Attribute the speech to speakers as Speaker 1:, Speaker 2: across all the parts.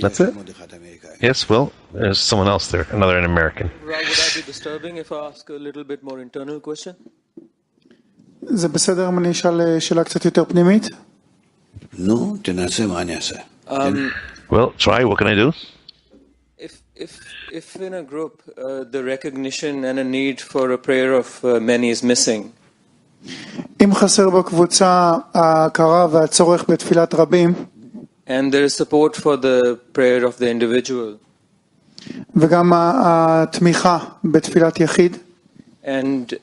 Speaker 1: That's it? Yes, well, there's someone else there, another an American.
Speaker 2: Would that be disturbing if I ask a little bit more internal question?
Speaker 3: זה בסדר אם אני אשאל שאלה קצת יותר פנימית?
Speaker 4: נו, תנסה מה אני אעשה.
Speaker 1: Well, try, what can I do?
Speaker 2: If in a group the recognition and a need for a prayer of many is missing,
Speaker 3: אם חסר בקבוצה ההכרה והצורך בתפילת רבים,
Speaker 2: and there is support for the prayer of the individual,
Speaker 3: וגם התמיכה בתפילת יחיד,
Speaker 2: and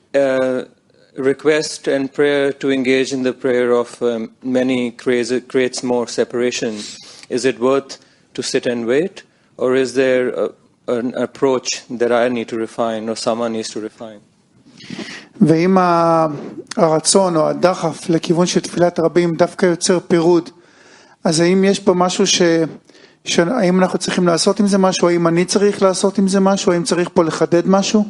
Speaker 2: request and prayer to engage in the prayer of many creates more separation, is it worth to sit and wait, or is there an approach that I need to refine or someone needs to refine?
Speaker 3: ואם הרצון או הדחף לכיוון של תפילת רבים דווקא יוצר פירוד, אז האם יש פה משהו האם אנחנו צריכים לעשות עם זה משהו, האם אני צריך לעשות עם זה משהו, האם צריך פה לחדד משהו?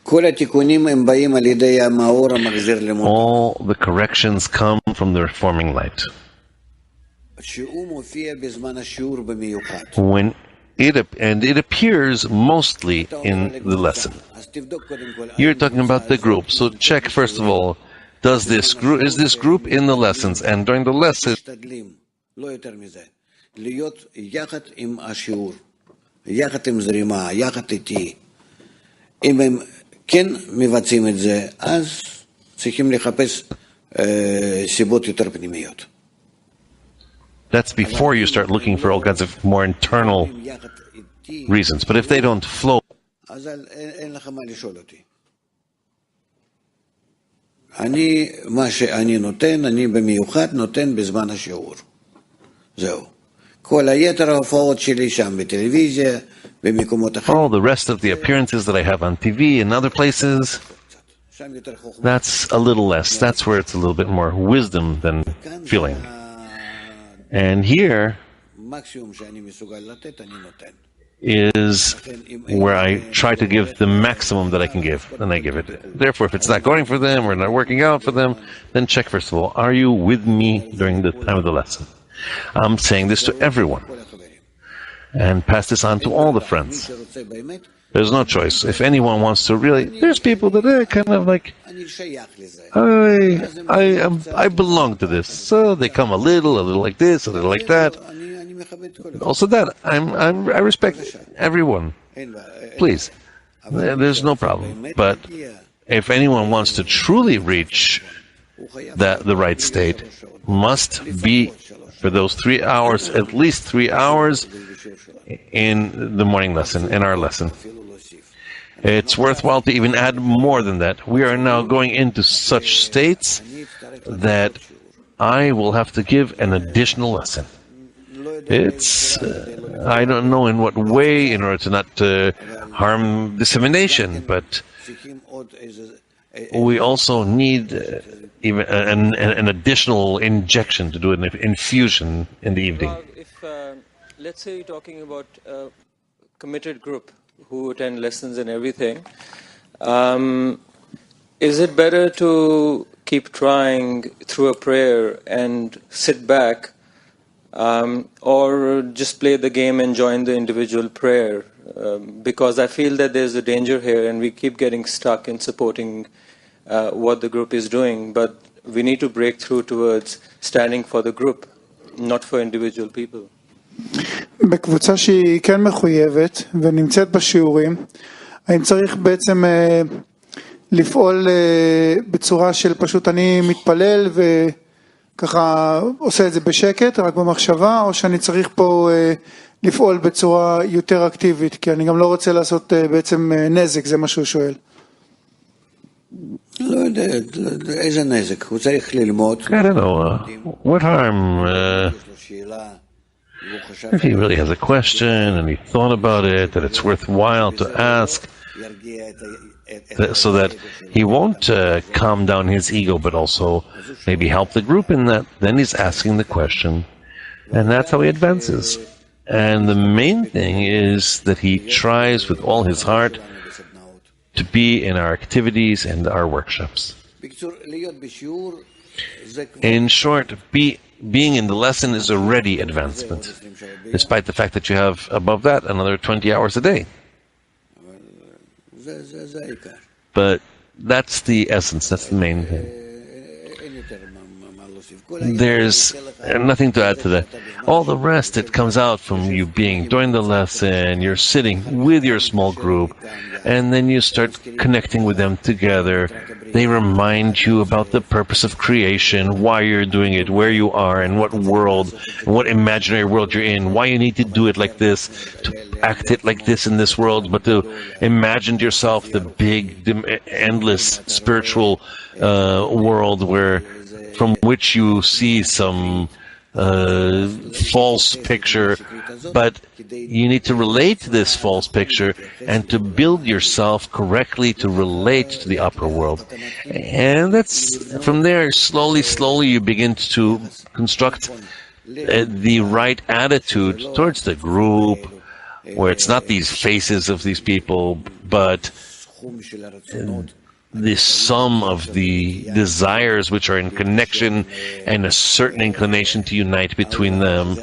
Speaker 4: כל התיקונים הם באים על ידי המאור המחזיר למוטה.
Speaker 1: All the corrections come from the reforming light.
Speaker 4: שהוא מופיע בזמן השיעור במיוחד.
Speaker 1: And it appears mostly in the lesson. You're talking about the group, so check first of all, is this group in the lessons? And during the lesson,
Speaker 4: לא יותר מזה. להיות יחד עם השיעור, יחד עם זרימה, יחד איתי. אם הם כן מבצעים את זה, אז צריכים לחפש סיבות יותר פנימיות.
Speaker 1: That's before you start looking for all kinds of more internal reasons. But if they don't flow,
Speaker 4: אז אין לך מה לשאול אותי. מה שאני נותן, אני במיוחד נותן בזמן השיעור. זהו. כל היתר ההופעות שלי שם בטלוויזיה, במקומות אחרים.
Speaker 1: all the rest of the appearances that I have on TV and other places, that's a little less. That's where it's a little bit more wisdom than feeling. And here is where I try to give the maximum that I can give, and I give it. Therefore, if it's not going for them or not working out for them, then check first of all, are you with me during the time of the lesson? I'm saying this to everyone, and pass this on to all the friends. There's no choice. If anyone wants to really, there's people that are kind of like, I belong to this. So they come a little like this, a little like that. Also that, I respect everyone. Please, there's no problem. But if anyone wants to truly reach the right state, must be for those 3 hours, at least 3 hours in the morning lesson, in our lesson. It's worthwhile to even add more than that. We are now going into such states that I will have to give an additional lesson. It's, I don't know in what way, in order to not harm dissemination, but we also need even an additional injection to do an infusion in the evening.
Speaker 2: If, let's say you're talking about a committed group who attend lessons and everything, is it better to keep trying through a prayer and sit back, or just play the game and join the individual prayer? Because I feel that there's a danger here, and we keep getting stuck in supporting what the group is doing, but we need to break through towards standing for the group, not for individual people.
Speaker 3: בקבוצה שהיא כן מחויבת ונמצאת בשיעורים, האם צריך בעצם לפעול בצורה של פשוט אני מתפלל וככה עושה את זה בשקט, רק במחשבה, או שאני צריך פה לפעול בצורה יותר אקטיבית, כי אני גם לא רוצה לעשות בעצם נזק, זה מה שהוא שואל.
Speaker 4: לא יודע, איזה נזק, הוא צריך ללמוד.
Speaker 1: I don't know, what harm, if he really has a question and he thought about it, that it's worthwhile to ask, so that he won't calm down his ego, but also maybe help the group in that, then he's asking the question, and that's how he advances. And the main thing is that he tries with all his heart to be in our activities and our workshops. In short, being in the lesson is already advancement, despite the fact that you have above that another 20 hours a day. But that's the essence, that's the main thing. There's nothing to add to that. All the rest, it comes out from you being during the lesson, you're sitting with your small group, and then you start connecting with them together. They remind you about the purpose of creation, why you're doing it, where you are, and what world, and what imaginary world you're in, why you need to do it like this, to act it like this in this world, but to imagine to yourself the big, endless spiritual world from which you see some false picture, but you need to relate to this false picture and to build yourself correctly to relate to the upper world. And that's from there, slowly you begin to construct the right attitude towards the group, where it's not these faces of these people, but the sum of the desires which are in connection and a certain inclination to unite between them.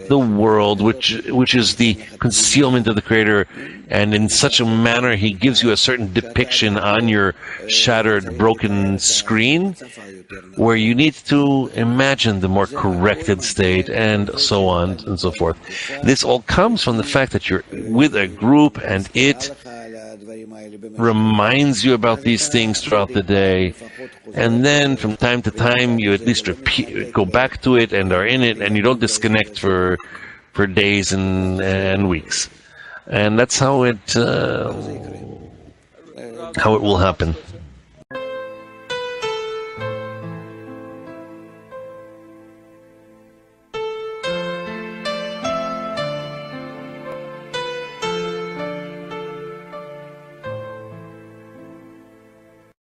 Speaker 1: The world, which is the concealment of the Creator, and in such a manner He gives you a certain depiction on your shattered, broken screen, where you need to imagine the more corrected state, and so on and so forth. This all comes from the fact that you're with a group, and it reminds you about these things throughout the day, and then from time to time you at least go back to it and are in it, and you don't disconnect for days and weeks. And that's how it will happen.